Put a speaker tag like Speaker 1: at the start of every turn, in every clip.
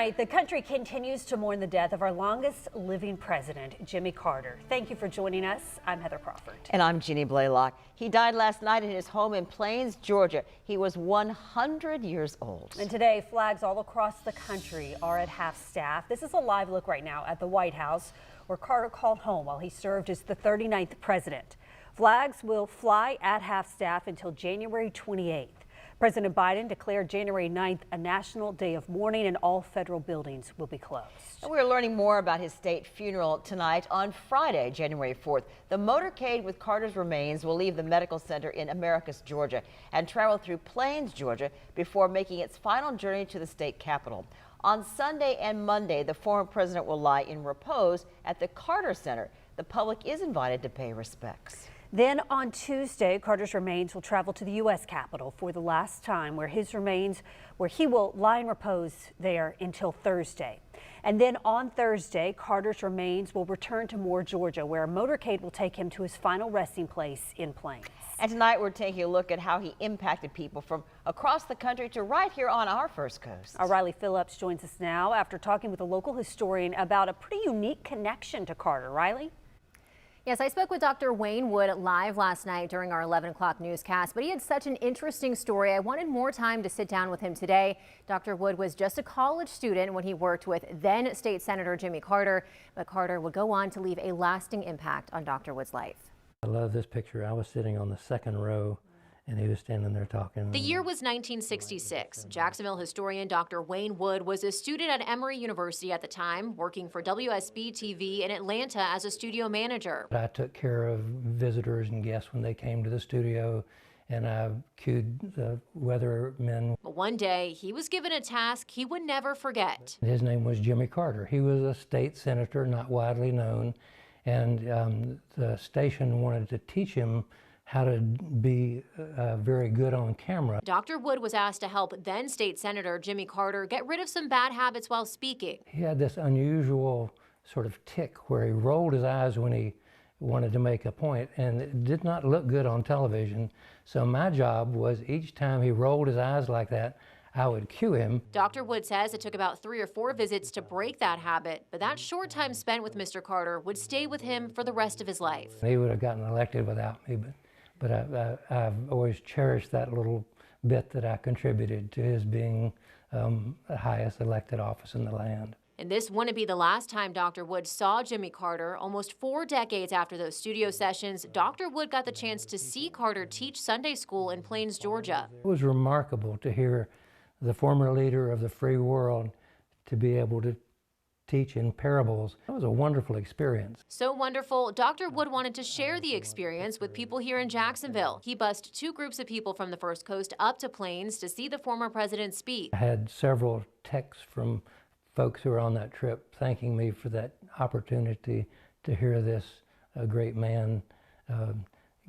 Speaker 1: The country continues to mourn the death of our longest living president, Jimmy Carter. Thank you for joining us. I'm Heather Crawford.
Speaker 2: And I'm Jeannie Blaylock. He died last night in his home in Plains, Georgia. He was 100 years old.
Speaker 1: And today, flags all across the country are at half-staff. This is a live look right now at the White House, where Carter called home while he served as the 39th president. Flags will fly at half-staff until January 28th. President Biden declared January 9th a national day of mourning, and all federal buildings will be closed.
Speaker 2: And we're learning more about his state funeral tonight on Friday, January 4th. The motorcade with Carter's remains will leave the medical center in Americus, Georgia, and travel through Plains, Georgia, before making its final journey to the state capitol. On Sunday and Monday, the former president will lie in repose at the Carter Center. The public is invited to pay respects.
Speaker 1: Then on Tuesday, Carter's remains will travel to the U.S. Capitol for the last time, where he will lie in repose there until Thursday. And then on Thursday, Carter's remains will return to Moore, Georgia, where a motorcade will take him to his final resting place in Plains.
Speaker 2: And tonight we're taking a look at how he impacted people from across the country to right here on our First Coast.
Speaker 1: Our Riley Phillips joins us now after talking with a local historian about a pretty unique connection to Carter. Riley?
Speaker 3: Yes, I spoke with Dr. Wayne Wood live last night during our 11 o'clock newscast, but he had such an interesting story. I wanted more time to sit down with him today. Dr. Wood was just a college student when he worked with then State Senator Jimmy Carter, but Carter would go on to leave a lasting impact on Dr. Wood's life.
Speaker 4: I love this picture. I was sitting on the second row, and he was standing there talking.
Speaker 3: The year was 1966. Jacksonville historian Dr. Wayne Wood was a student at Emory University at the time, working for WSB-TV in Atlanta as a studio manager.
Speaker 4: I took care of visitors and guests when they came to the studio, and I cued the weathermen.
Speaker 3: But one day, he was given a task he would never forget.
Speaker 4: His name was Jimmy Carter. He was a state senator, not widely known, and the station wanted to teach him how to be very good on camera.
Speaker 3: Dr. Wood was asked to help then State Senator Jimmy Carter get rid of some bad habits while speaking.
Speaker 4: He had this unusual sort of tick where he rolled his eyes when he wanted to make a point, and it did not look good on television. So my job was each time he rolled his eyes like that, I would cue him.
Speaker 3: Dr. Wood says it took about 3 or 4 visits to break that habit, but that short time spent with Mr. Carter would stay with him for the rest of his life.
Speaker 4: He would have gotten elected without me, but I've always cherished that little bit that I contributed to his being the highest elected office in the land.
Speaker 3: And this wouldn't be the last time Dr. Wood saw Jimmy Carter. Almost 4 decades after those studio sessions, Dr. Wood got the chance to see Carter teach Sunday school in Plains, Georgia.
Speaker 4: It was remarkable to hear the former leader of the free world to be able to teach in parables. It was a wonderful experience.
Speaker 3: So wonderful, Dr. Wood wanted to share the experience with people here in Jacksonville. He bused 2 groups of people from the First Coast up to Plains to see the former president speak.
Speaker 4: I had several texts from folks who were on that trip thanking me for that opportunity to hear this great man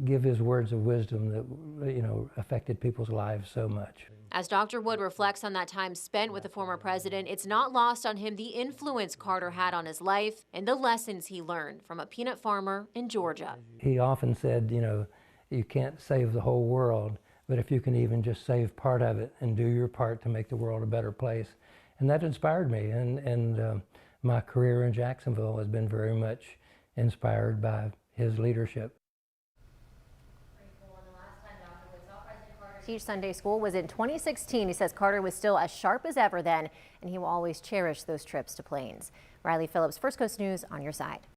Speaker 4: give his words of wisdom that affected people's lives so much.
Speaker 3: As Dr. Wood reflects on that time spent with the former president, it's not lost on him the influence Carter had on his life and the lessons he learned from a peanut farmer in Georgia.
Speaker 4: He often said, you can't save the whole world, but if you can even just save part of it and do your part to make the world a better place. And that inspired me, and my career in Jacksonville has been very much inspired by his leadership.
Speaker 3: Teach Sunday school was in 2016. He says Carter was still as sharp as ever then, and he will always cherish those trips to Plains. Riley Phillips, First Coast News, on your side.